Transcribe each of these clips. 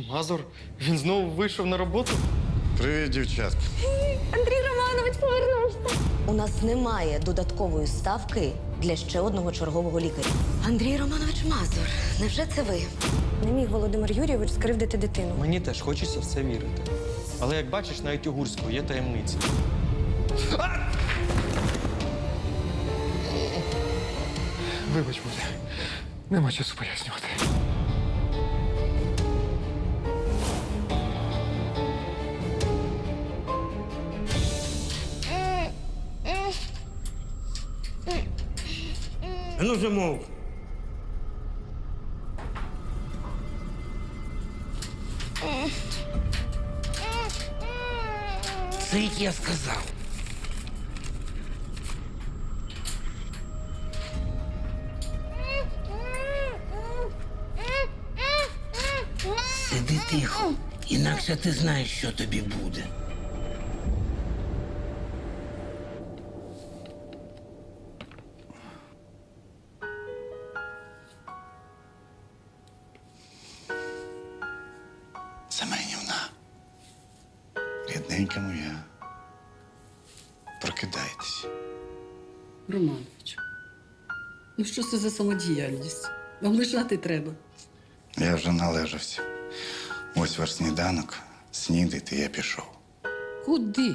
Мазур, він знову вийшов на роботу? Привіт, дівчатка. Андрій Романович повернувся. У нас немає додаткової ставки для ще одного чергового лікаря. Андрій Романович Мазур, невже це ви? Не міг Володимир Юрійович скривдити дитину. Мені теж хочеться в це вірити. Але як бачиш, навіть у Гурського є таємниця. Вибач, Бодя. Нема часу пояснювати. Ну, замовк. Цить, я сказав. Сиди тихо, інакше ти знаєш, що тобі буде. Семенівна, рідненька моя, прокидайтесь. Романович, ну що це за самодіяльність? Вам лежати треба. Я вже належався. Ось ваш сніданок, снідайте, я пішов. Куди?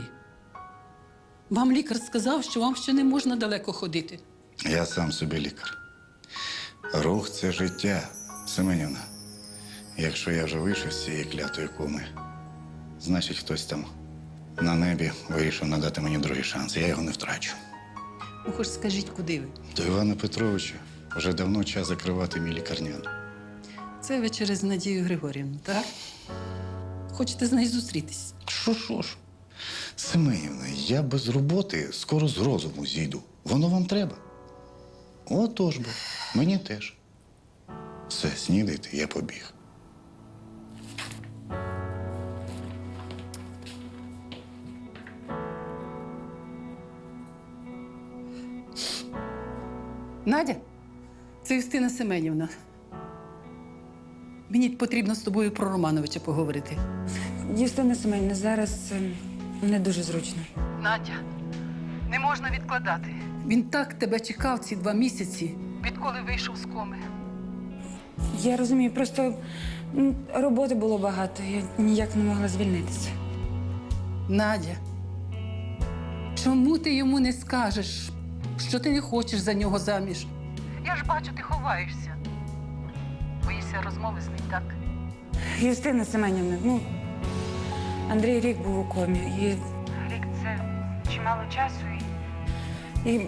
Вам лікар сказав, що вам ще не можна далеко ходити. Я сам собі лікар. Рух – це життя, Семенівна. Якщо я вже вийшов з цієї клятої коми, значить хтось там на небі вирішив надати мені другий шанс. Я його не втрачу. Ну, хоч скажіть, куди ви? До Івана Петровича вже давно час закривати мій лікарняний. Це ви через Надію Григорівну, так? Хочете з нею зустрітись? Що ж? Семенівна, я без роботи скоро з розуму зійду. Воно вам треба? Отож бо, мені теж. Все, снідайте, я побіг. Надя, це Юстина Семенівна. Мені потрібно з тобою про Романовича поговорити. Юстина Семенівна, зараз не дуже зручно. Надя, не можна відкладати. Він так тебе чекав ці 2 місяці, відколи вийшов з коми. Я розумію, просто роботи було багато, я ніяк не могла звільнитися. Надя, чому ти йому не скажеш, що ти не хочеш за нього заміж? Я ж бачу, ти ховаєшся. Боїшся розмови з ним, так? Юстина Семенівна, Андрій рік був у комі. Рік – це чимало часу. І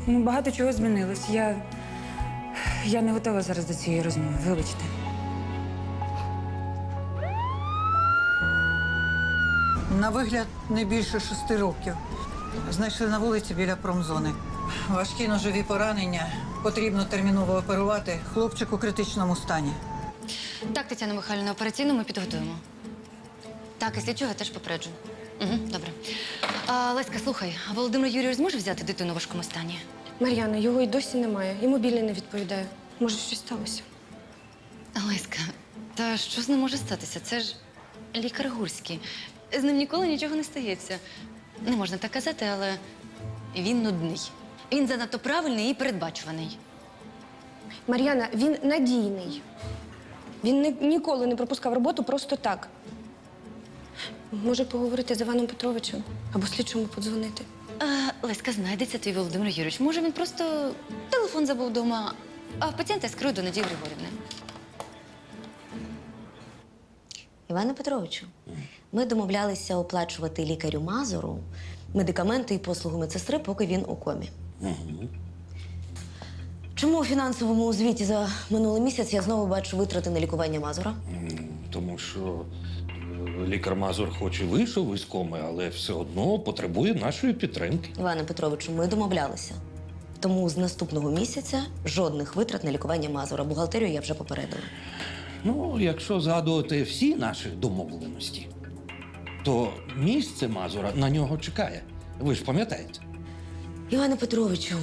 багато чого змінилось. Я не готова зараз до цієї розмови, вибачте. На вигляд не більше 6 років. Знайшли на вулиці біля промзони. Важкі ножові поранення. Потрібно терміново оперувати. Хлопчик у критичному стані. Так, Тетяна Михайлівна, операційну ми підготуємо. Так, і слідчого я теж попереджу. Угу, добре. Леська, слухай, а Володимир Юрійович зможе взяти дитину у важкому стані? Мар'яна, його й досі немає. І мобільний не відповідає. Може, щось сталося? Леська, та що з ним може статися? Це ж лікар Гурський. З ним ніколи нічого не стається. Не можна так казати, але він нудний. Він занадто правильний і передбачуваний. Мар'яна, він надійний. Він ніколи не пропускав роботу просто так. Може поговорити з Іваном Петровичем або слідчому подзвонити. Леська, знайдеться твій Володимир Юрійович. Може, він просто телефон забув вдома, а пацієнта скерую до Надії Григорівни. Іване Петровичу, ми домовлялися оплачувати лікарю Мазуру медикаменти і послуги медсестри, поки він у комі. Чому у фінансовому звіті за минулий місяць я знову бачу витрати на лікування Мазура? Тому що лікар Мазур хоч і вийшов із коми, але все одно потребує нашої підтримки. Іване Петровичу, ми домовлялися. Тому з наступного місяця жодних витрат на лікування Мазура. Бухгалтерію я вже попередила. Ну, якщо згадувати всі наші домовленості, то місце Мазура на нього чекає. Ви ж пам'ятаєте? Іване Петровичу,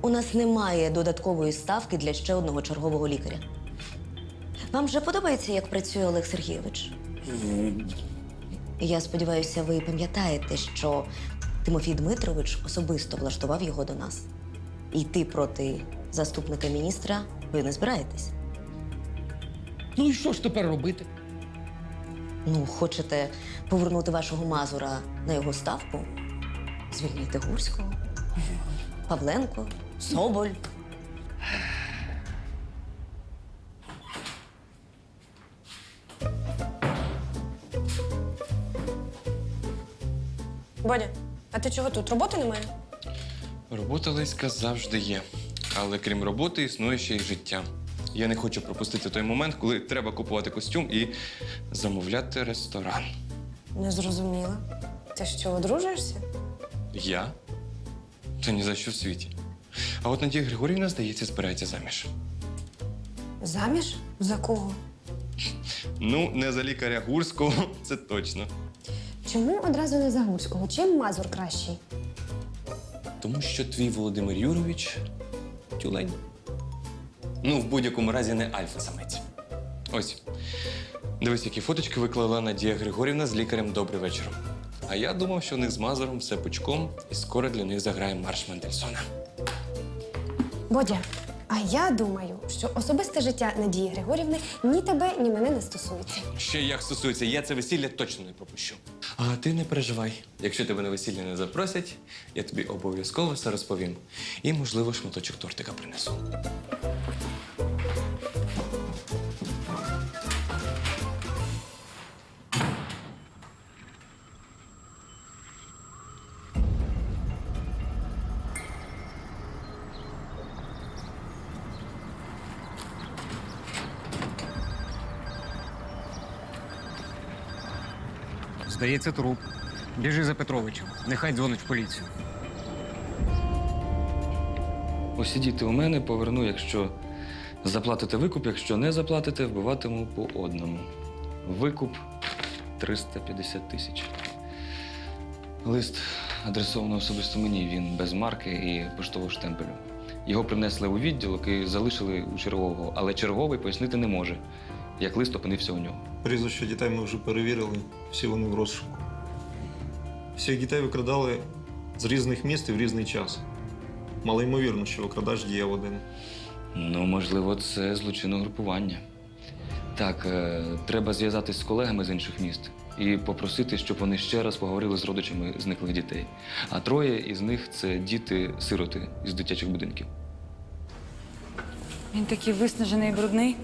у нас немає додаткової ставки для ще одного чергового лікаря. Вам же подобається, як працює Олег Сергійович? Я сподіваюся, ви пам'ятаєте, що Тимофій Дмитрович особисто влаштував його до нас. І йти проти заступника міністра ви не збираєтесь. Ну і що ж тепер робити? Ну, хочете повернути вашого Мазура на його ставку? Звільнити Гурського, Павленко, Соболь. Бодя, а ти чого тут? Роботи немає? Робота, Леська, завжди є. Але крім роботи, існує ще й життя. Я не хочу пропустити той момент, коли треба купувати костюм і замовляти ресторан. Не зрозуміла. Ти що, одружуєшся? Я? Та ні за що в світі. А от Надія Григорівна, здається, збирається заміж. Заміж? За кого? Ну, не за лікаря Гурського, це точно. Чому одразу не за Гурського? Чим Мазур кращий? Тому що твій Володимир Юрович тюлень. Ну, в будь-якому разі не альфа-самець. Ось. Дивись, які фоточки виклала Надія Григорівна з лікарем «Добрий вечір». А я думав, що у них з Мазуром все пучком, і скоро для них заграє марш Мендельсона. Бодя, а я думаю, що особисте життя Надії Григорівни ні тебе, ні мене не стосується. Ще як стосується, я це весілля точно не пропущу. А ти не переживай. Якщо тебе на весілля не запросять, я тобі обов'язково все розповім. І, можливо, шматочок тортика принесу. Здається, труп. Біжи за Петровичем. Нехай дзвонить в поліцію. Посидіти у мене, поверну, якщо заплатите викуп, якщо не заплатите, вбиватиму по одному. Викуп 350 тисяч. Лист адресовано особисто мені, він без марки і поштового штемпелю. Його принесли у відділок і залишили у чергового, але черговий пояснити не може, як лист опинився у нього. Прізвища дітей ми вже перевірили, всі вони в розшуку. Всіх дітей викрадали з різних міст і в різний час. Мало ймовірно, що викрадач діяв один. Ну, можливо, це злочинне групування. Так, треба зв'язатись з колегами з інших міст і попросити, щоб вони ще раз поговорили з родичами зниклих дітей. А троє із них – це діти-сироти із дитячих будинків. Він такий виснажений і брудний.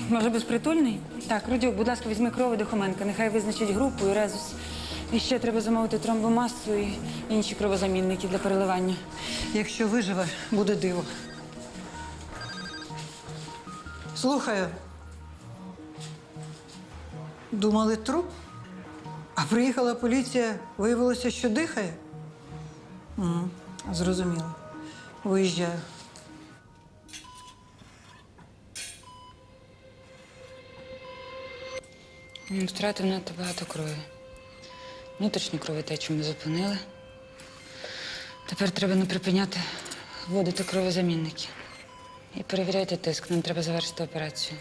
Може, безпритульний? Так, Рудюк, будь ласка, візьми кров до Хоменка. Нехай визначить групу і резус. І ще треба замовити тромбомасу і інші кровозамінники для переливання. Якщо виживе, буде диво. Слухаю. Думали труп? А приїхала поліція, виявилося, що дихає? Зрозуміло. Виїжджаю. Він втратив надто багато крові. Внутрішню кровотечу ми зупинили. Тепер треба не припиняти вводити кровозамінники. І перевіряйте тиск, нам треба завершити операцію.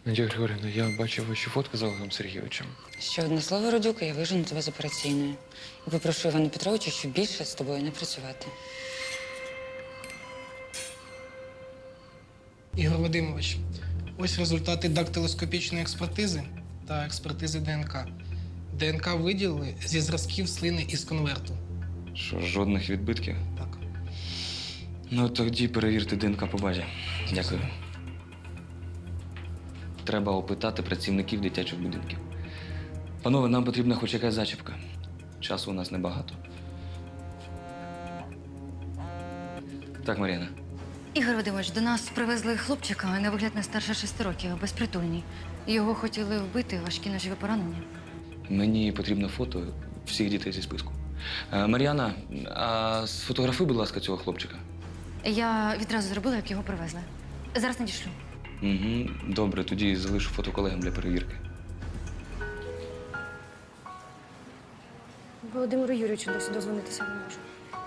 Надія Григорівна, я бачив ваші фотки з Олегом Сергійовичем. Ще одне слово, Родюка, я вижену тебе з операційної. І попрошу Івана Петровича, щоб більше з тобою не працювати. Ігор Вадимович, ось результати дактилоскопічної експертизи та експертизи ДНК. ДНК виділили зі зразків слини із конверту. Що, жодних відбитків? Так. Ну, тоді перевірте ДНК по базі. Дякую. Треба опитати працівників дитячих будинків. Панове, нам потрібна хоч якась зачіпка. Часу у нас небагато. Так, Мар'яна. Ігор Вадимович, до нас привезли хлопчика, на вигляд не старше 6 років, безпритульний. Його хотіли вбити, важкі ножові поранення. Мені потрібно фото всіх дітей зі списку. Мар'яна, а сфотографуй, будь ласка, цього хлопчика. Я відразу зробила, як його привезли. Зараз надішлю. Угу. Добре, тоді залишу фото колегам для перевірки. Володимиру Юрійовичу досі дозвонитися не можу.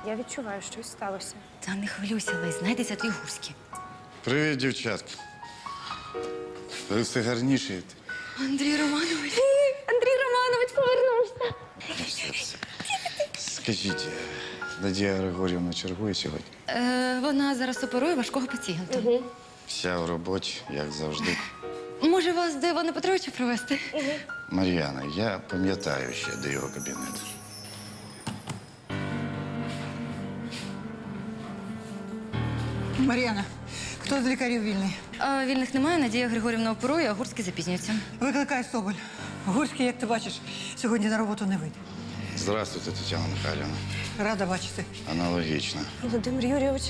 Я відчуваю, що щось сталося. Та не хвилюйся, Лесь, знайдеться твій Гурський. Привіт, дівчатки. Ви все гарнішаєте. Андрій Романович. Андрій Романович повернувся. Моє серце. Скажіть, Надія Григорівна чергує сьогодні? Вона зараз оперує важкого пацієнта. Вся в роботі, як завжди. Може, вас до Івана Петровича привезти? Мар'яна, я пам'ятаю ще, де його кабінет. Мар'яна, хто з лікарів вільний? Вільних немає, Надія Григорівна оперує, а Гурський запізнюється. Викликай Соболь. Гурський, як ти бачиш, сьогодні на роботу не вийде. Здравствуйте, Тетяна Михайлівна. Рада бачити. Аналогічно. Володимир Юрійович,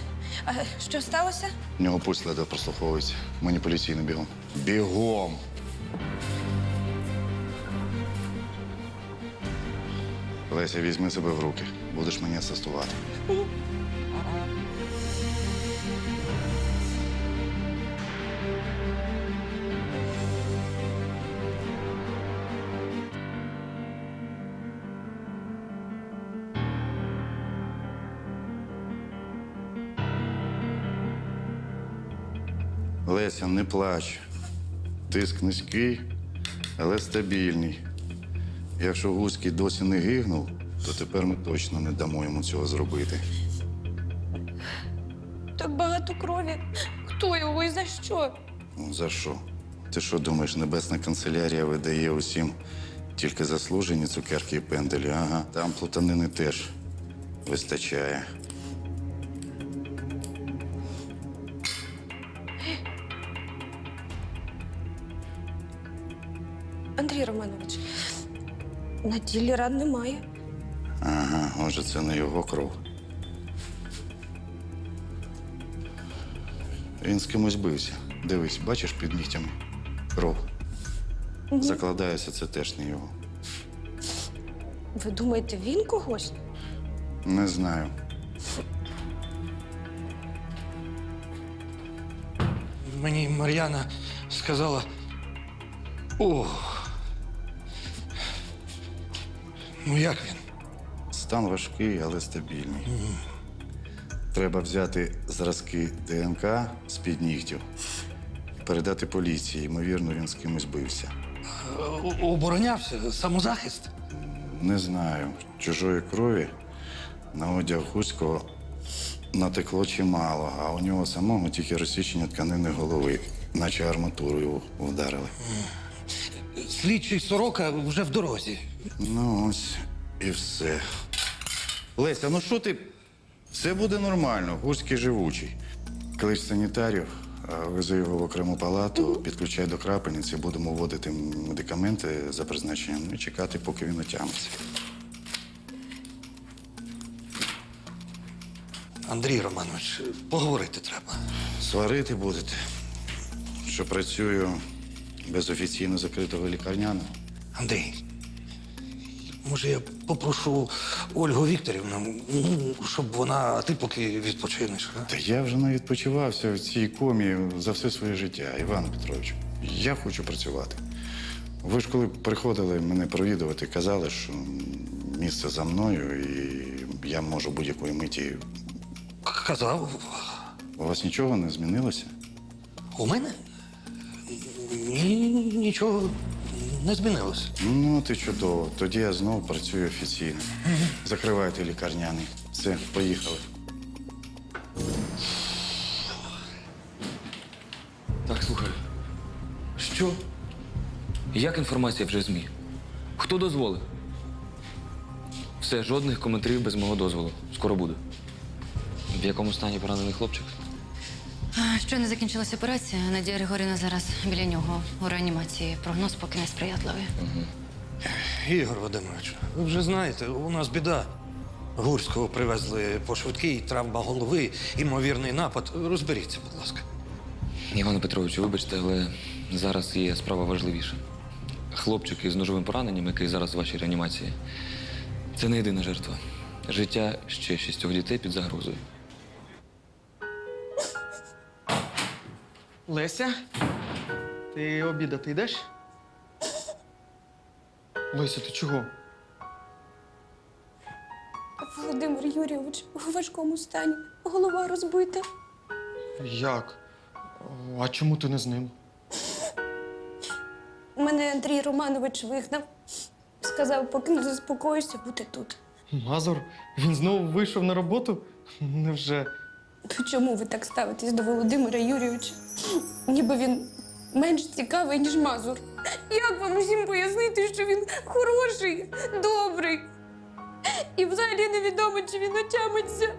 а що сталося? В нього пульс ледве прослуховується. Маніпуляційно бігом. Бігом! Леся, візьми себе в руки. Будеш мені асистувати. Леся, не плач. Тиск низький, але стабільний. Якщо Гуський досі не гигнув, то тепер ми точно не дамо йому цього зробити. Так багато крові. Хто його і за що? Ну, за що? Ти що думаєш, Небесна канцелярія видає усім тільки заслужені цукерки і пенделі? Ага, там плутанини теж вистачає. Андрій Романович, на тілі ран немає. Ага, отже, це не його кров. Він з кимось бився. Дивись, бачиш під нігтями? Кров. Закладається, це теж не його. Ви думаєте, він когось? Не знаю. Мені Мар'яна сказала. Ну як він? Стан важкий, але стабільний. Треба взяти зразки ДНК з-під нігтів і передати поліції. Ймовірно, він з кимось бився. Оборонявся, самозахист. Не знаю. Чужої крові на одяг Гуського натекло чимало, а у нього самого тільки розсічення тканини голови, наче арматурою вдарили. Слідчий Сорока вже в дорозі. Ну ось і все. Леся, ну що ти? Все буде нормально, Гуський живучий. Клич санітарів, вези його в окрему палату, підключай до крапельниці, будемо вводити медикаменти за призначенням і чекати, поки він отямиться. Андрій Романович, поговорити треба. Сварити будете, що працюю без офіційно закритого лікарняного. Андрій, може, я попрошу Ольгу Вікторівну, щоб вона, а ти поки відпочинеш. А? Та я вже не відпочивався в цій комі за все своє життя, Іван Петрович. Я хочу працювати. Ви ж коли приходили мене провідувати, казали, що місце за мною і я можу будь-якої миті. Казав. У вас нічого не змінилося? У мене? Ні, нічого не змінилося. Ну, ти чудово. Тоді я знову працюю офіційно. Закривайте лікарняний. Все, поїхали. Так, слухай. Що? Як інформація вже ЗМІ? Хто дозволив? Все, жодних коментарів без мого дозволу. Скоро буде. В якому стані поранений хлопчик? Щойно закінчилася операція. Надія Григорівна зараз біля нього у реанімації. Прогноз поки несприятливий. Ігор Вадимович, ви вже знаєте, у нас біда. Гурського привезли по швидкій, травма голови, імовірний напад. Розберіться, будь ласка. Іване Петровичу, вибачте, але зараз є справа важливіша. Хлопчик із ножовим пораненням, який зараз у вашій реанімації, це не єдина жертва. Життя ще 6 дітей під загрозою. Леся, ти обідати йдеш? Леся, ти чого? Володимир Юрійович у важкому стані. Голова розбита. Як? А чому ти не з ним? Мене Андрій Романович вигнав. Сказав, поки не заспокоїшся, бути тут. Мазур, він знову вийшов на роботу? Невже? То чому ви так ставитесь до Володимира Юрійовича? Ніби він менш цікавий, ніж Мазур. Як вам усім пояснити, що він хороший, добрий? І взагалі невідомо, чи він отямиться.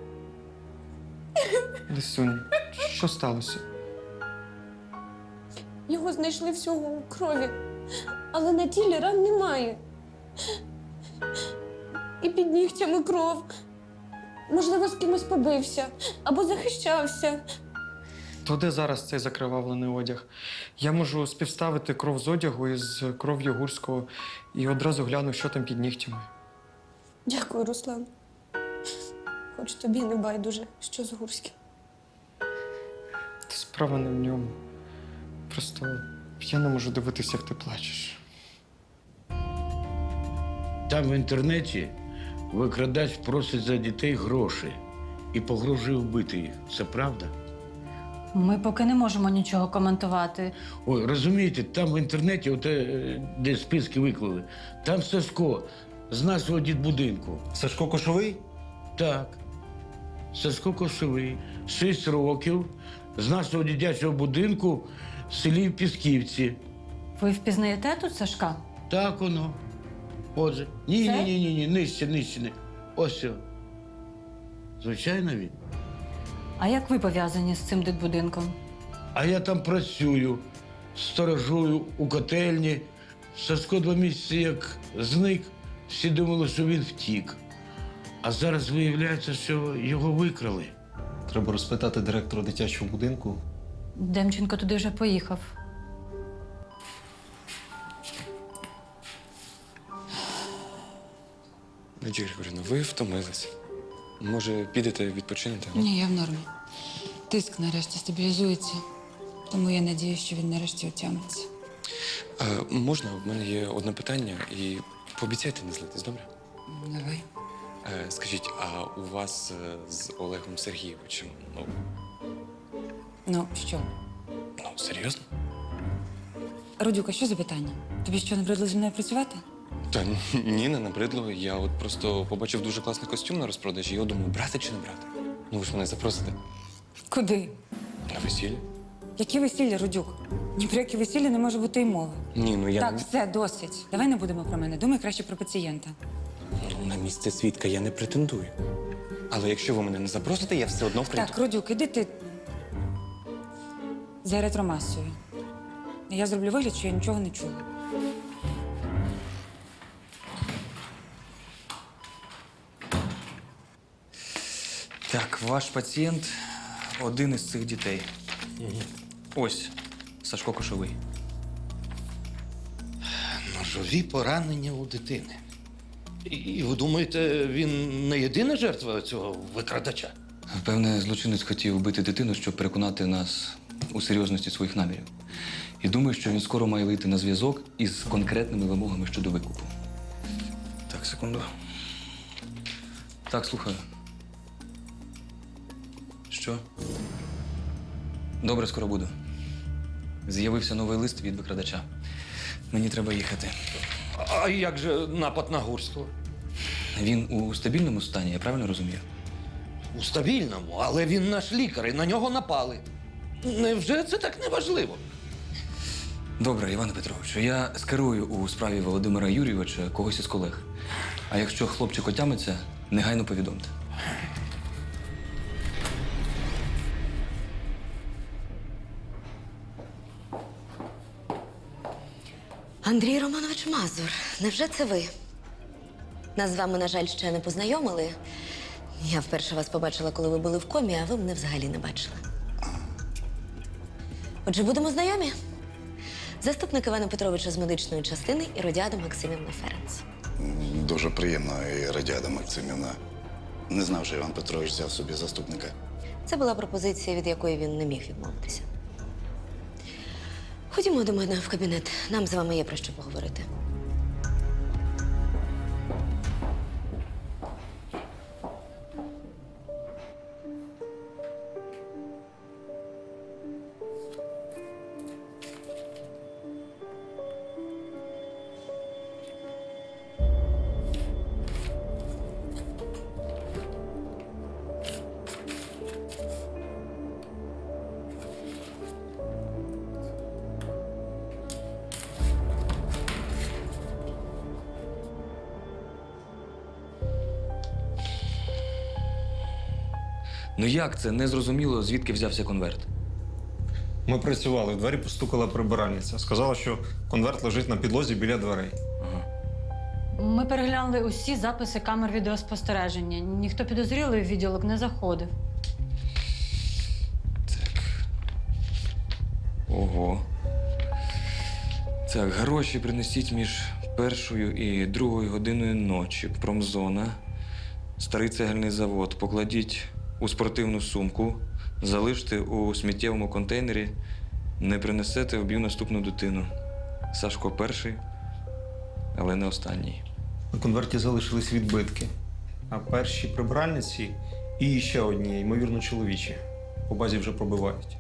Лисюнь, що сталося? Його знайшли всього у крові, але на тілі ран немає. І під нігтями кров. Можливо, з кимось побився або захищався. То де зараз цей закривавлений одяг? Я можу співставити кров з одягу із кров'ю Гурського і одразу гляну, що там під нігтями. Дякую, Руслан. Хоч тобі не байдуже, що з Гурським. Та справа не в ньому. Просто я не можу дивитися, як ти плачеш. Там в інтернеті викрадач просить за дітей гроші і погрожує вбити їх. Це правда? Ми поки не можемо нічого коментувати. Ой, розумієте, там в інтернеті, де списки виклали, там Сашко з нашого дитбудинку. Сашко Кошовий? Так. Сашко Кошовий, 6 років, з нашого дитячого будинку в селі Пісківці. Ви впізнаєте тут Сашка? Так воно. Отже. Ні, нижче. Ось все. Звичайно він. А як ви пов'язані з цим дитбудинком? А я там працюю, сторожую у котельні. Сашко 2 місяці як зник, всі думали, що він втік. А зараз виявляється, що його викрали. Треба розпитати директора дитячого будинку. Демченко туди вже поїхав. Надія Григорівна, ви втомились. Може, підете відпочинете? Ні, я в нормі. Тиск нарешті стабілізується, тому я надіюсь, що він нарешті отямиться. Можна? В мене є одне питання і пообіцяйте не злитись, добре? Давай. Скажіть, а у вас з Олегом Сергійовичем, Ну, що? серйозно? Родюка, що за питання? Тобі що, набридло зі мною працювати? Та ні, не набридло. Я от просто побачив дуже класний костюм на розпродажі, і я думаю, брати чи не брати? Ну ви ж мене запросите Куди? на весілля. Яке весілля, Родюк? Ні про яке весілля не може бути й мови. Ні, ну я Так, все, досить. Давай не будемо про мене. Думай краще про пацієнта. на місце свідка я не претендую. Але якщо ви мене не запросите, я все одно прийду. Так, Родюк, іди ти за еритромасою. Я зроблю вигляд, що я нічого не чула. Так, ваш пацієнт один із цих дітей. Ось Сашко Кошовий. Ножові поранення у дитини. І ви думаєте, він не єдина жертва цього викрадача? Певне, злочинець хотів вбити дитину, щоб переконати нас у серйозності своїх намірів. І думаю, що він скоро має вийти на зв'язок із конкретними вимогами щодо викупу. Так, секунду. Так, слухаю. Що? Добре, скоро буду. З'явився новий лист від викрадача. Мені треба їхати. А як же напад на Гурського? Він у стабільному стані, я правильно розумію? У стабільному, але він наш лікар, і на нього напали. Невже це так неважливо? Добре, Іване Петровичу, я скерую у справі Володимира Юрійовича когось із колег. А якщо хлопчик отямиться, негайно повідомте. Андрій Романович Мазур, невже це ви? Нас з вами, на жаль, ще не познайомили. Я вперше вас побачила, коли ви були в комі, а ви мене взагалі не бачили. Отже, будемо знайомі. Заступник Івана Петровича з медичної частини Іродіада Максимівна Ференц. Дуже приємно, Іродіада Максимівна. Не знав, що Іван Петрович взяв собі заступника. Це була пропозиція, від якої він не міг відмовитися. Ходімо до мене в кабінет. Нам з вами є про що поговорити. Ну як це? Незрозуміло, звідки взявся конверт. Ми працювали, в двері постукала прибиральниця. Сказала, що конверт лежить на підлозі біля дверей. Ми переглянули усі записи камер відеоспостереження. Ніхто підозрілий в відділок не заходив. Ого. Так, гроші принесіть між 1 і 2 годиною ночі. Промзона. Старий цегельний завод. Покладіть у спортивну сумку. Залиште у сміттєвому контейнері. Не принесете, вб'ю наступну дитину. Сашко перший, але не останній. На конверті залишились відбитки. А перші прибиральниці і ще одні, ймовірно, чоловічі. По базі вже пробивають.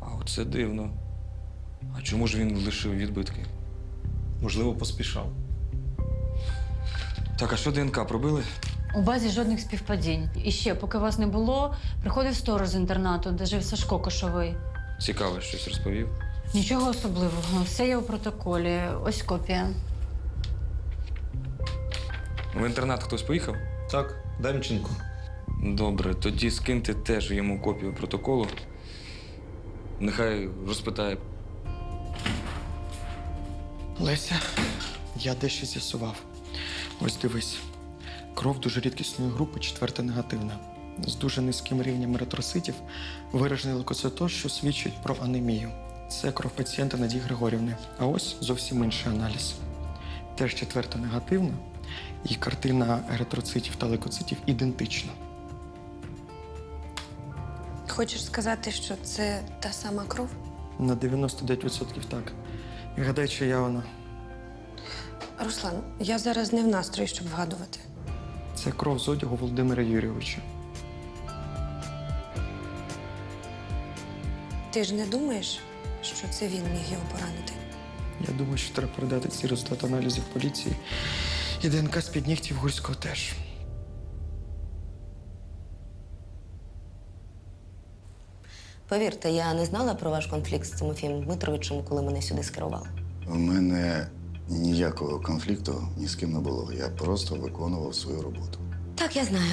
А оце дивно. А чому ж він лишив відбитки? Можливо, поспішав. Так, а що ДНК пробили? У базі жодних співпадінь. І ще, поки вас не було, приходив сторож з інтернату, де жив Сашко Кошовий. Цікаве, щось розповів. Нічого особливого. Все є у протоколі. Ось копія. В інтернат хтось поїхав? Так, Демченко. Добре, тоді скиньте теж йому копію протоколу. Нехай розпитає. Леся, я дещо з'ясував. Ось дивись. Кров дуже рідкісної групи, 4 негативна. З дуже низьким рівнем еритроцитів, виражений лейкоцитоз, що свідчить про анемію. Це кров пацієнта Надії Григорівни. А ось зовсім інший аналіз. Теж 4 негативна, і картина еритроцитів та лейкоцитів ідентична. Хочеш сказати, що це та сама кров? На 99% так. І гадай, чия вона. Руслан, я зараз не в настрої, щоб вгадувати. Це кров з одягу Володимира Юрійовича. Ти ж не думаєш, що це він міг його поранити? Я думаю, що треба передати ці результати аналізів поліції. І ДНК з-під нігтів Гурського теж. Повірте, я не знала про ваш конфлікт з Тимофієм Дмитровичем, коли мене сюди скерували. У мене ніякого конфлікту ні з ким не було. Я просто виконував свою роботу. Так, я знаю,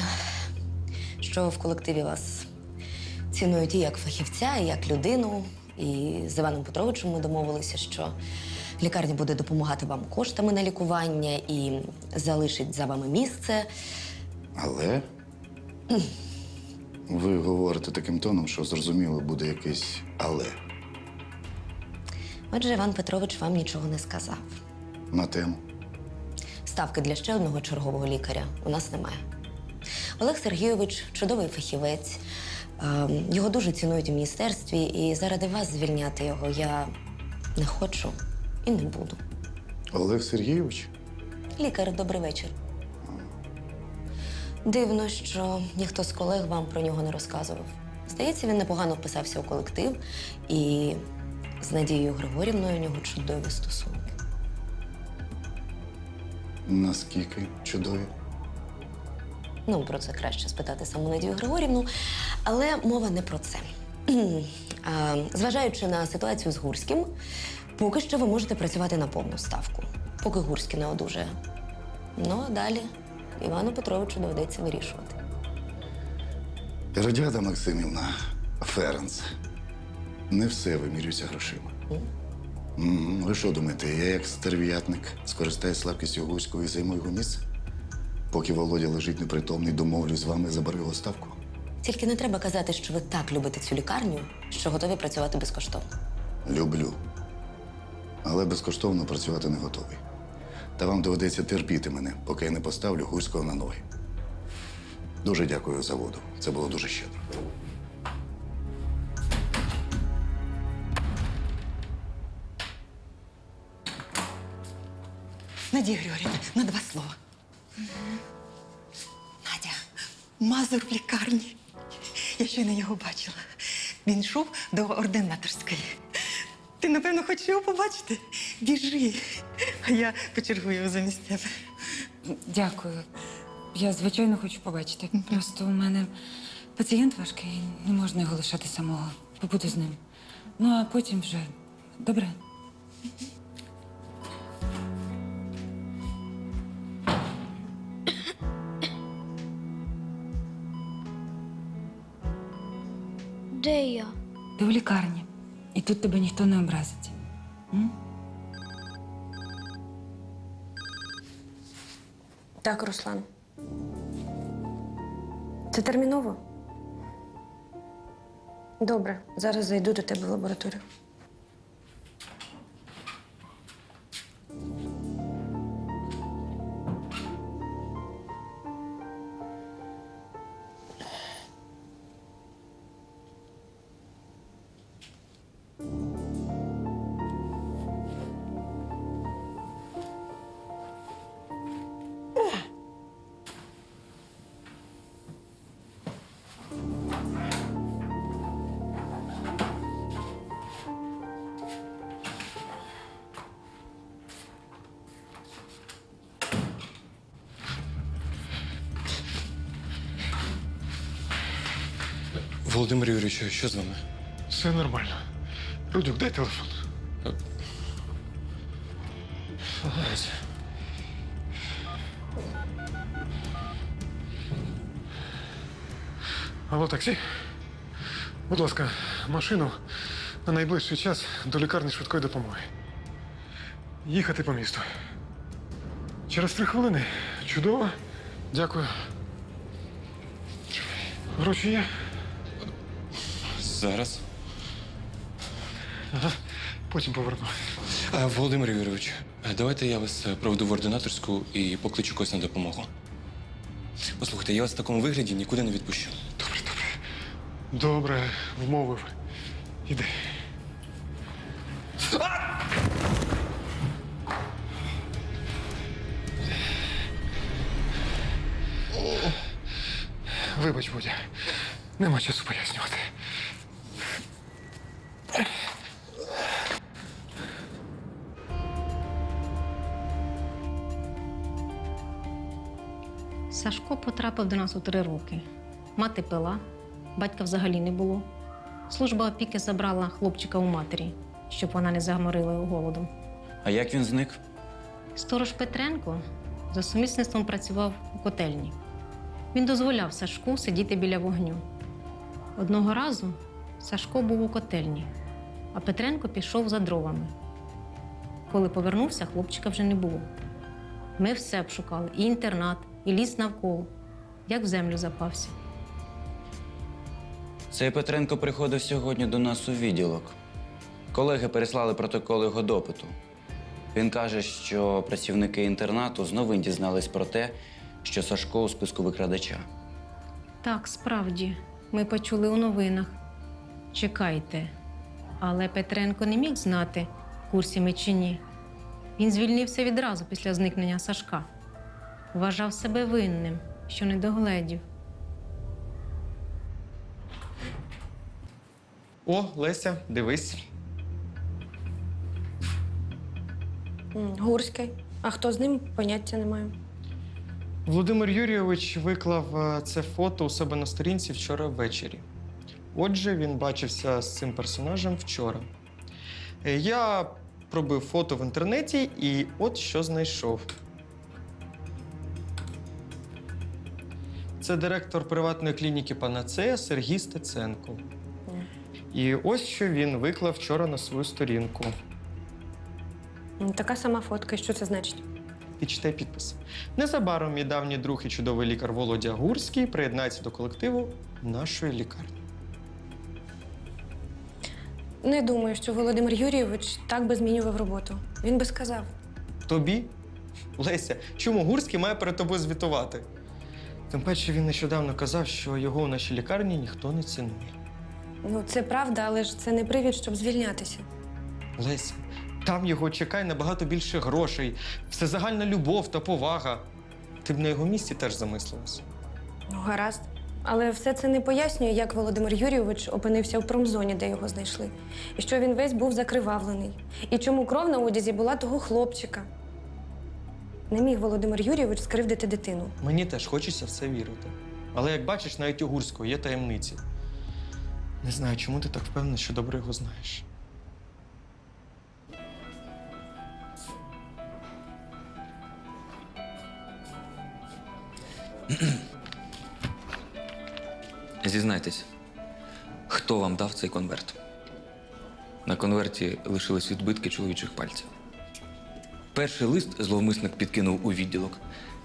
що в колективі вас цінують і як фахівця, і як людину. І з Іваном Петровичем ми домовилися, що лікарня буде допомагати вам коштами на лікування і залишить за вами місце. Але ви говорите таким тоном, що зрозуміло буде якесь але. Отже, Іван Петрович вам нічого не сказав. На тему. Ставки для ще одного чергового лікаря у нас немає. Олег Сергійович чудовий фахівець. Його дуже цінують у міністерстві, і заради вас звільняти його я не хочу і не буду. Олег Сергійович? Лікар, добрий вечір. Дивно, що ніхто з колег вам про нього не розказував. Здається, він непогано вписався у колектив, і з Надією Григорівною у нього чудові стосунки. Наскільки чудові? Ну, про це краще спитати саму Надію Григорівну, але мова не про це. Зважаючи на ситуацію з Гурським, поки що ви можете працювати на повну ставку, поки Гурський не одужає. Ну, а далі Івану Петровичу доведеться вирішувати. Радіада Максимівна, Ференц, не все вимірюється грошима. Ви що думаєте, я як стерв'ятник скористаюсь слабкістю Гурського і займу його місце? Поки Володя лежить непритомний, домовлюсь з вами, заберу його ставку. Тільки не треба казати, що ви так любите цю лікарню, що готові працювати безкоштовно. Люблю. Але безкоштовно працювати не готовий. Та вам доведеться терпіти мене, поки я не поставлю Гурського на ноги. Дуже дякую за воду. Це було дуже щедро. Надія Григорівна, на 2 слова. Надя, Мазур в лікарні. Я щойно його бачила. Він йшов до ординаторської. Ти, напевно, хочеш його побачити? Біжи. А я почергую замість тебе. Дякую. Я, звичайно, хочу побачити. Просто у мене пацієнт важкий, не можна його лишати самого. Побуду з ним. Ну, а потім вже. Добре? Де я? Ти в лікарні. І тут тебе ніхто не образить. М? Так, Руслан. Це терміново? Добре, зараз зайду до тебе в лабораторію. Володимир Юрійович, що з вами? Все нормально. Рудюк, дай телефон. Ось. Алло, таксі? Будь ласка, машину на найближчий час до лікарні швидкої допомоги. Їхати по місту. Через 3 хвилини. Чудово. Дякую. Гроші є? Зараз. Ага. Потім поверну. Володимир Юрійович, давайте я вас проведу в ординаторську і покличу когось на допомогу. Послухайте, я вас в такому вигляді нікуди не відпущу. Добре, вмовив. Іди. Вибач, Бодя. Нема часу пояснювати. Сашко потрапив до нас у 3 роки. Мати пила, батька взагалі не було. Служба опіки забрала хлопчика у матері, щоб вона не загморила його голодом. А як він зник? Сторож Петренко за сумісництвом працював у котельні. Він дозволяв Сашку сидіти біля вогню. Одного разу Сашко був у котельні, а Петренко пішов за дровами. Коли повернувся, хлопчика вже не було. Ми все обшукали, і інтернат, і ліс навколо, як в землю запався. Цей Петренко приходив сьогодні до нас у відділок. Колеги переслали протоколи його допиту. Він каже, що працівники інтернату знову дізнались про те, що Сашко у списку викрадача. Так, справді, ми почули у новинах. Чекайте, але Петренко не міг знати, в курсі ми чи ні. Він звільнився відразу після зникнення Сашка. Вважав себе винним, що не догледів. О, Леся, дивись. Гурський. А хто з ним, поняття не маю. Володимир Юрійович виклав це фото у себе на сторінці вчора ввечері. Отже, він бачився з цим персонажем вчора. Я пробив фото в інтернеті і от що знайшов. Це директор приватної клініки «Панацея» Сергій Стеценко. І ось що він виклав вчора на свою сторінку. Така сама фотка. І що це значить? І читай підпис. Незабаром мій давній друг і чудовий лікар Володя Гурський приєднається до колективу нашої лікарні. Не думаю, що Володимир Юрійович так би змінював роботу. Він би сказав. Тобі? Леся, чому Гурський має перед тобою звітувати? Тим паче він нещодавно казав, що його у нашій лікарні ніхто не цінує. Ну, це правда, але ж це не привід, щоб звільнятися. Леся, там його чекає набагато більше грошей, всезагальна любов та повага. Ти б на його місці теж замислилась. Ну, гаразд. Але все це не пояснює, як Володимир Юрійович опинився в промзоні, де його знайшли. І що він весь був закривавлений. І чому кров на одязі була того хлопчика. Не міг Володимир Юрійович скривдити дитину. Мені теж хочеться в це вірити. Але, як бачиш, навіть у Гурського є таємниці. Не знаю, чому ти так впевнений, що добре його знаєш. Зізнайтесь, хто вам дав цей конверт. На конверті лишились відбитки чоловічих пальців. Перший лист зловмисник підкинув у відділок,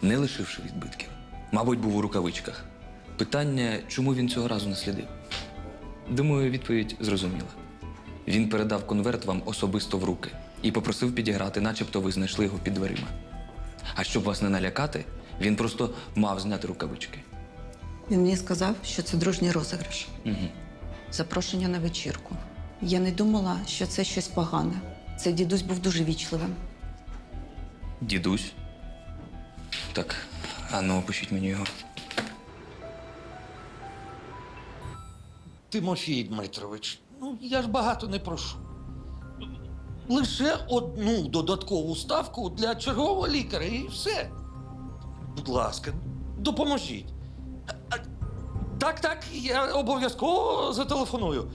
не лишивши відбитків. Мабуть, був у рукавичках. Питання, чому він цього разу не слідив? Думаю, відповідь зрозуміла. Він передав конверт вам особисто в руки і попросив підіграти, начебто ви знайшли його під дверима. А щоб вас не налякати, він просто мав зняти рукавички. Він мені сказав, що це дружній розіграш. Угу. Запрошення на вечірку. Я не думала, що це щось погане. Цей дідусь був дуже вічливим. Дідусь? Так, а ну, опишіть мені його. Тимофій Дмитрович, я ж багато не прошу. Лише одну додаткову ставку для чергового лікаря і все. Будь ласка, допоможіть. Так, я обов'язково зателефоную.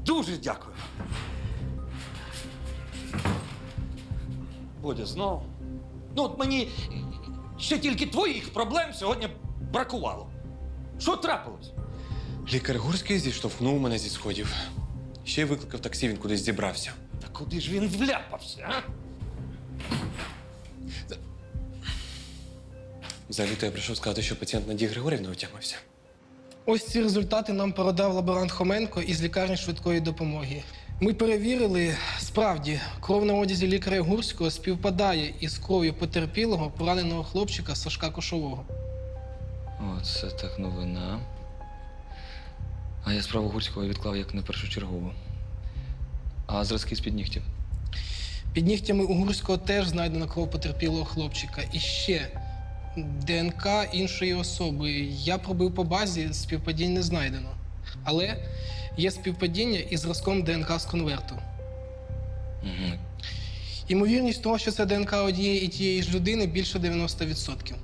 Дуже дякую. Бодя, знову. От мені ще тільки твоїх проблем сьогодні бракувало. Що трапилось? Лікар Гурський зіштовхнув мене зі сходів. Ще й викликав таксі, він кудись зібрався. Та куди ж він вляпався, а? Взагалі-то я прийшов сказати, що пацієнт Надії Григорівни отямився. Ось ці результати нам передав лаборант Хоменко із лікарні швидкої допомоги. Ми перевірили, справді, кров на одязі лікаря Гурського співпадає із кров'ю потерпілого пораненого хлопчика Сашка Кошового. Оце так новина. А я справу Гурського відклав як не першочергову. А зразки з-під нігтів? Під нігтями у Гурського теж знайдено кров потерпілого хлопчика. І ще ДНК іншої особи. Я пробив по базі, співпадінь не знайдено. Але є співпадіння із зразком ДНК з конверту. Угу. Ймовірність того, що це ДНК однієї і тієї ж людини, більше 90%.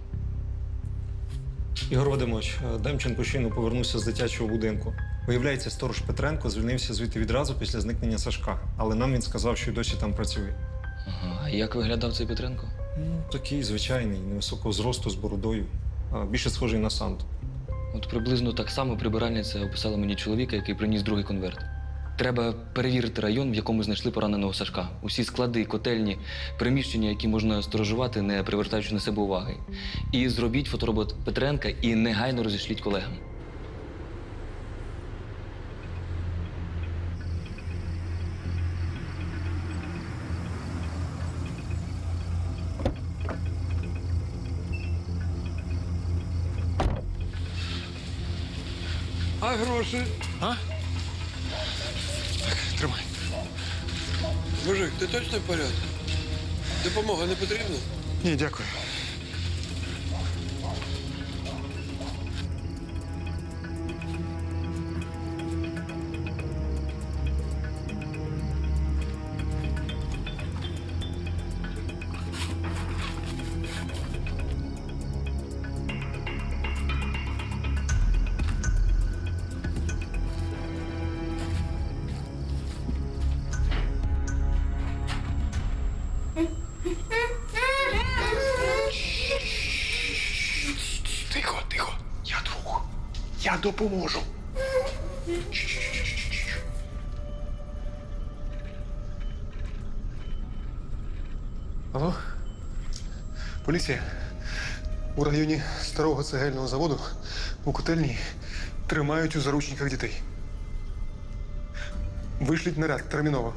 Ігор Вадимович, Демченко щойно повернувся з дитячого будинку. Виявляється, сторож Петренко звільнився звідти відразу після зникнення Сашка. Але нам він сказав, що й досі там працює. Ага. А як виглядав цей Петренко? Такий звичайний, невисокого зросту, з бородою. Більше схожий на Санту. От приблизно так само прибиральниця описала мені чоловіка, який приніс другий конверт. Треба перевірити район, в якому знайшли пораненого Сашка. Усі склади, котельні, приміщення, які можна сторожувати, не привертаючи на себе уваги. І зробіть фоторобот Петренка і негайно розішліть колегам. А гроші? А? Так, тримай. Мужик, ти точно в порядку? Допомога не потрібна? Ні, дякую. Тихо. Я друг. Я допоможу. Алло? Поліція. У районі старого цегельного заводу у котельні тримають у заручниках дітей. Вишліть наряд терміново.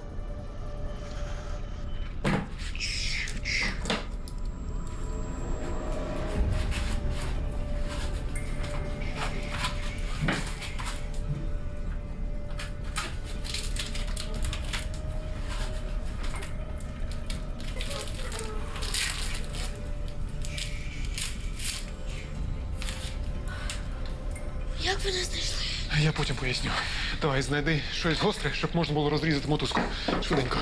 Як ви нас знайшли? Я потім поясню. Давай, знайди щось гостре, щоб можна було розрізати мотузку. Швиденько.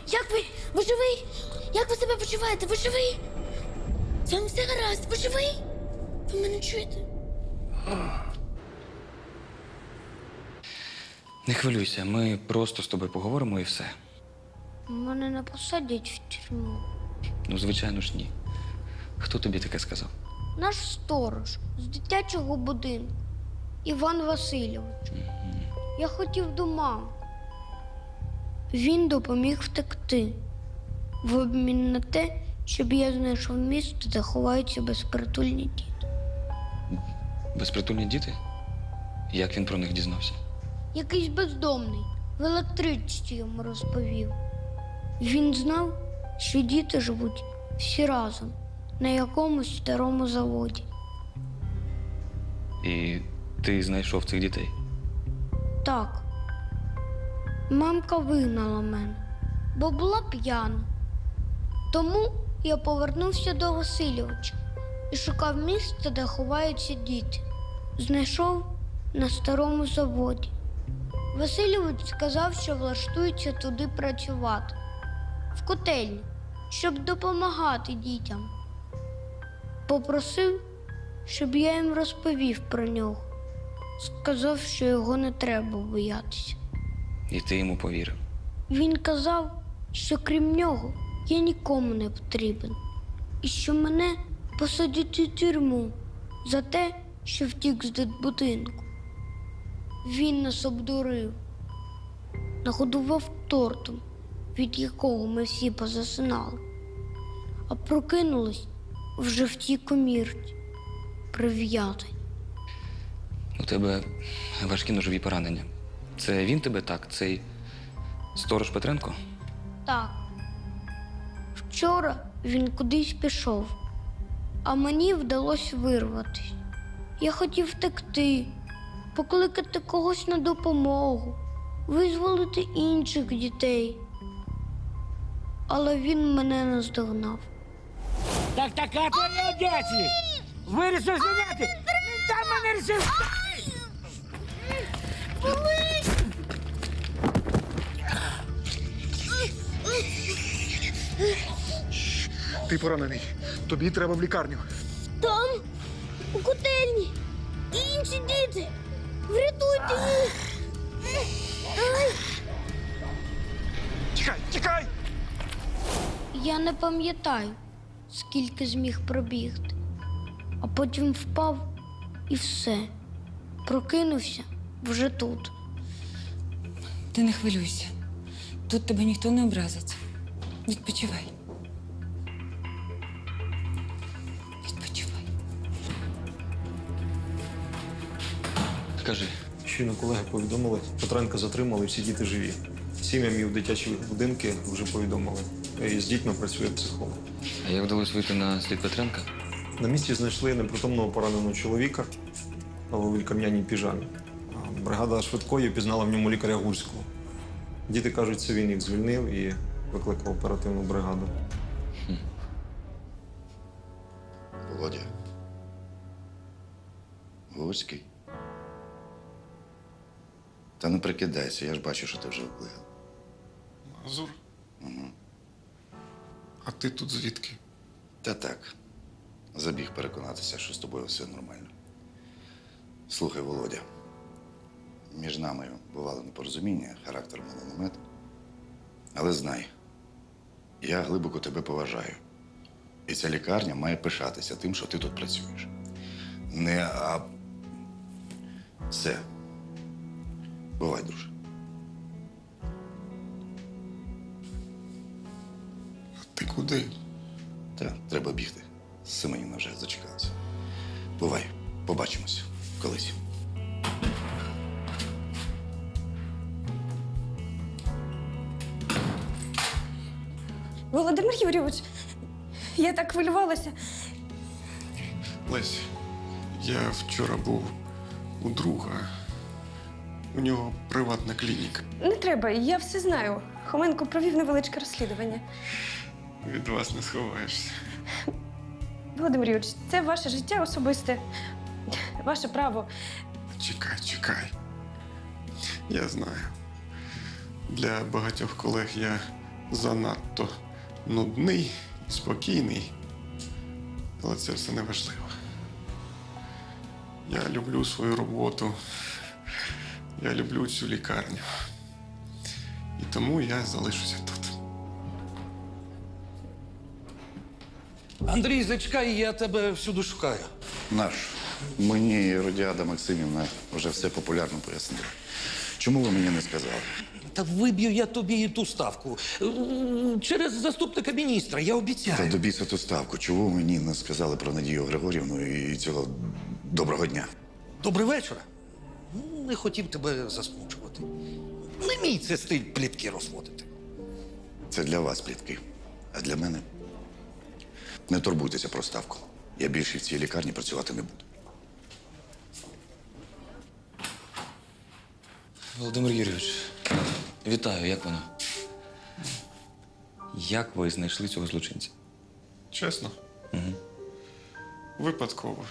Як ви? Ви живий? Як ви себе почуваєте? Ви живий? З вами все гаразд? Ви живий? Ви мене чуєте? Не хвилюйся, ми просто з тобою поговоримо і все. Мене не посадять в тюрму. Ну, звичайно ж, ні. Хто тобі таке сказав? Наш сторож з дитячого будинку. Іван Васильович. Я хотів до мами. Він допоміг втекти. В обмін на те, щоб я знайшов місце, де ховаються безпритульні діти. Безпритульні діти? Як він про них дізнався? Якийсь бездомний в електричці йому розповів. Він знав, що діти живуть всі разом на якомусь старому заводі. І ти знайшов цих дітей? Так. Мамка вигнала мене, бо була п'яна. Тому я повернувся до Васильовича і шукав місце, де ховаються діти. Знайшов на старому заводі. Васильович сказав, що влаштується туди працювати. В котельні, щоб допомагати дітям. Попросив, щоб я їм розповів про нього. Сказав, що його не треба боятися. І ти йому повірив? Він казав, що крім нього я нікому не потрібен. І що мене посадять у тюрму за те, що втік з дитбудинку. Він нас обдурив. Нагодував тортом, від якого ми всі позасинали. А прокинулись вже в тій комірці, прив'ятий. У тебе важкі ножові поранення. Це він тебе так? Цей сторож Петренко? Так. Вчора він кудись пішов, а мені вдалося вирватися. Я хотів втекти, покликати когось на допомогу, визволити інших дітей. Але він мене наздогнав. Так така твоя дядьці! Вирішив зняти! Та мене рішив! Ти поранений. Тобі треба в лікарню. Там, у котельні, інші діти. Врятуйте їх! Тікай, тікай! Я не пам'ятаю, скільки зміг пробігти. А потім впав і все. Прокинувся вже тут. Ти не хвилюйся. Тут тебе ніхто не образить. Відпочивай. Відпочивай. Кажи. Щойно колеги повідомили, Петренка затримали, всі діти живі. Сім'ям і в дитячі будинки вже повідомили. І з дітьми працює психолог. А як вдалося вийти на слід Петренка? На місці знайшли непритомного пораненого чоловіка у лікарняній піжамі. Бригада швидкої пізнала в ньому лікаря Гурського. Діти кажуть, це він їх звільнив і викликав оперативну бригаду. Володя. Гуцький. Та не прикидайся, я ж бачу, що ти вже вплив. Мазур? Угу. А ти тут звідки? Та так. Забіг переконатися, що з тобою все нормально. Слухай, Володя. Між нами бували непорозуміння, характер в мене не мед. Але знай, я глибоко тебе поважаю. І ця лікарня має пишатися тим, що ти тут працюєш. Все. Бувай, друже. Ти куди? Та, треба бігти. Семенівна вже зачекалася. Бувай, побачимось колись. Володимир Юрійович, я так хвилювалася. Лесь, я вчора був у друга. У нього приватна клініка. Не треба, я все знаю. Хоменко провів невеличке розслідування. Від вас не сховаєшся. Володимир Юрійович, це ваше життя особисте, ваше право. Чекай. Я знаю. Для багатьох колег я занадто нудний, спокійний. Але це все не важливо. Я люблю свою роботу. Я люблю цю лікарню. І тому я залишуся тут. Андрій, зачекай, я тебе всюди шукаю. Наш. Мені Родіада Максимівна вже все популярно пояснила. Чому ви мені не сказали? Та виб'ю я тобі і ту ставку. Через заступника міністра, я обіцяю. Та до біса ту ставку. Чому ви мені не сказали про Надію Григорівну і цього доброго дня? Добрий вечір. Не хотів тебе засмучувати. Не мій це стиль плітки розводити. Це для вас плітки. А для мене не турбуйтеся про ставку. Я більше в цій лікарні працювати не буду. Володимир Юрійович, вітаю, як воно? Як ви знайшли цього злочинця? Чесно? Випадково.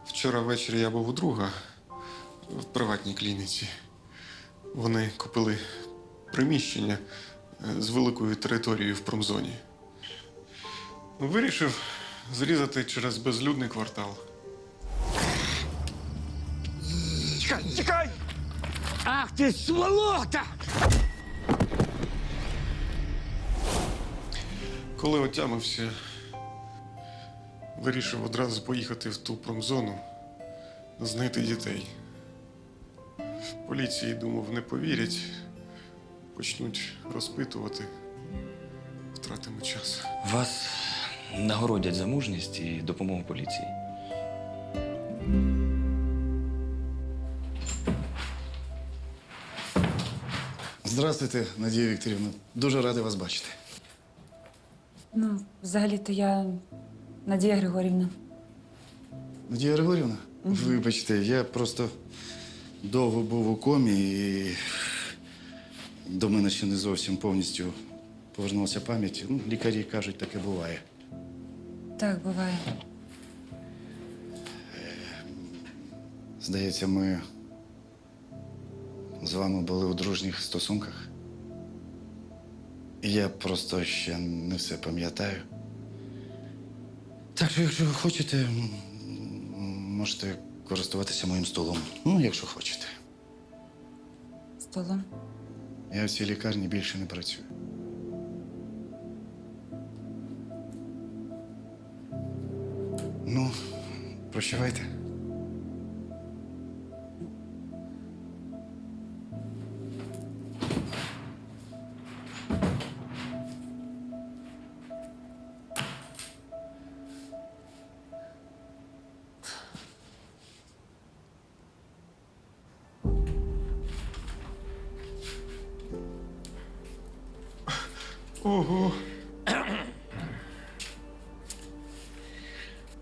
Вчора ввечері я був у друга в приватній клініці. Вони купили приміщення з великою територією в промзоні. Вирішив зрізати через безлюдний квартал. Чекай, чекай! Ах ти сволота! Коли отямився, вирішив одразу поїхати в ту промзону, знайти дітей. В поліції, думав, не повірять, почнуть розпитувати, втратимо час. Вас нагородять за мужність і допомогу поліції. Здравствуйте, Надія Вікторівна. Дуже радий вас бачити. Ну, взагалі-то я Надія Григорівна. Надія Григорівна, вибачте, я просто довго був у комі і до мене ще не зовсім повністю повернулася пам'ять. Ну, лікарі кажуть, таке буває. Так, буває. Здається, ми з вами були у дружніх стосунках. І я просто ще не все пам'ятаю. Так що, якщо ви хочете, можете користуватися моїм столом. Ну, якщо хочете. Столом. Я в цій лікарні більше не працюю. Ну, прощавайте. Ого.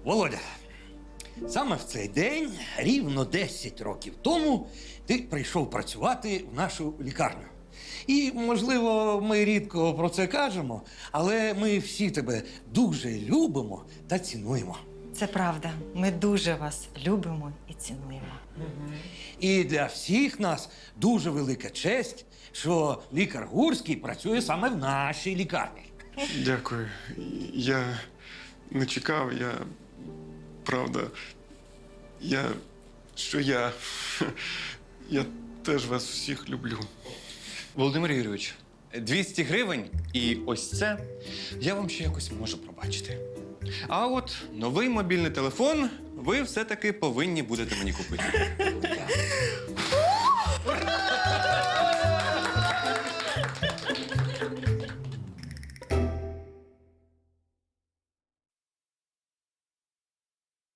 Володя, саме в цей день, рівно 10 років тому, ти прийшов працювати в нашу лікарню. І, можливо, ми рідко про це кажемо, але ми всі тебе дуже любимо та цінуємо. Це правда. Ми дуже вас любимо і цінуємо. І для всіх нас дуже велика честь, що лікар Гурський працює саме в нашій лікарні. Дякую. Я не чекав, правда, я теж вас всіх люблю. Володимир Юрійович, 200 гривень і ось це я вам ще якось можу пробачити. А от новий мобільний телефон ви все-таки повинні будете мені купити. Ура!